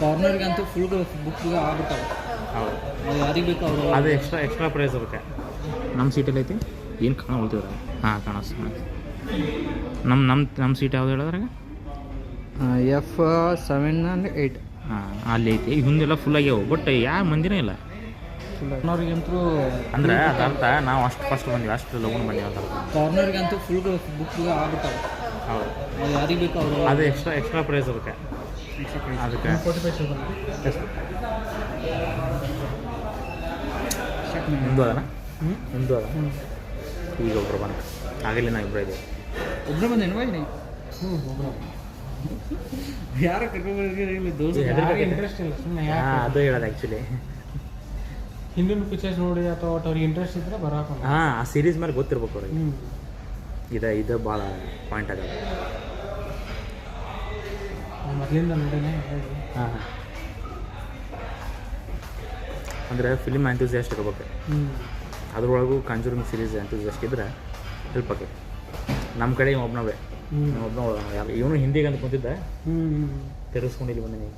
ಕಾರ್ನರ್ಗಂತೂ full ಬುಕ್ಗೆ ಆಗ್ಬಿಡ್ತಾವೆ. ಹೌದು, ಅದು ಯಾರಿಗೆ ಬೇಕು ಅವರು. ಅದು ಎಕ್ಸ್ಟ್ರಾ ಪ್ರೈಸ್ ಅದಕ್ಕೆ. ನಮ್ಮ ಸೀಟಲ್ಲಿ ಐತಿ ಏನು ಕಾಣ ಉಳ್ತಿವ್ರ. ಹಾಂ ಕಾಣಿಸ್ತು. ನಮ್ಮ ಸೀಟ್ ಯಾವ್ದು ಹೇಳಿದ್ರಾಗ F7 and 8 ಹಾಂ ಅಲ್ಲಿ ಐತಿ. ಈಗ ಹಿಂದೆಲ್ಲ ಫುಲ್ ಆಗ್ಯಾವ, ಬಟ್ ಯಾವ ಮಂದಿನೇ ಇಲ್ಲ. ಕಾರ್ನರ್ಗಂತೂ ಅಂದ್ರೆ ಅದ ಅರ್ಥ ನಾವು ಅಷ್ಟು ಫಸ್ಟ್ ಬಂದೀವಿ, ಅಷ್ಟು ಲಗೂನ್ ಬಂದೀವಿ ಅಂತ ಅರ್ಥ. ಕಾರ್ನರ್ಗಂತೂ ಫುಲ್ ಬುಕ್ಗೆ ಆಗ್ಬಿಡ್ತಾವೆ. ಹೌದು, ಅದು ಯಾರಿಗೆ ಬೇಕು ಅವರು. ಅದು ಎಕ್ಸ್ಟ್ರಾ ಪ್ರೈಸ್ ಅದಕ್ಕೆ. ಅದಕ್ಕೆ ಮುಂದೆ ಅದನ ಮುಂದೆ ಅದ. ಈಗ ಒಬ್ರು ಬಂದ, ಆಗಲಿ ನಾ ಇಬ್ಬರು ಇದ್ದೀವಿ. ಒಬ್ಬರು ಬಂದೇನು ಬಾಯಿ ಒಬ್ಬರು ಯಾರ ಕರ್ಕೊಂಡು ದೋಸ್ತ ಇಂಟ್ರೆಸ್ಟ್ ಇಲ್ಲ ಸುಮ್ಮನೆ. ಹಾಂ, ಅದು ಹೇಳೋದು ಆ್ಯಕ್ಚುಲಿ. ಹಿಂದಿನ ಪಿಕ್ಚರ್ಸ್ ನೋಡಿ ಅಥವಾ ಒಟ್ಟು ಅವ್ರಿಗೆ ಇಂಟ್ರೆಸ್ಟ್ ಇದ್ದರೆ ಬರೋಕೆ. ಹಾಂ, ಆ ಸೀರೀಸ್ ಮೇಲೆ ಗೊತ್ತಿರ್ಬೇಕು ಅವ್ರಿಗೆ. ಇದು ಭಾಳ ಪಾಯಿಂಟ್ ಆಗೋದು. ಮೊದಲಿಂದ ನೋಡೇನೆ. ಹಾಂ ಹಾಂ, ಅಂದರೆ ಫಿಲಿಮ್ ಎಂಥೂಸಿಯಾಸ್ಟ್ ಇರ್ಬೇಕು. ಅದ್ರೊಳಗೂ ಕಾಂಜೂರಿಂಗ್ ಸೀರೀಸ್ ಎಂಥೂಸಿಯಾಸ್ಟ್ ಇದ್ರೆ ಹೆಲ್ಪ್ ಆಕೈತಿ. ನಮ್ಮ ಕಡೆ ಒಬ್ಬನವೇ ಇವನು ಹಿಂದಿಗೆ ಅಂತ ಕುಂತಿದ್ದ, ತಿರ್ಗಿಸ್ಕೊಂಡು ಇಲ್ಲಿ ಬಂದಿನಿ.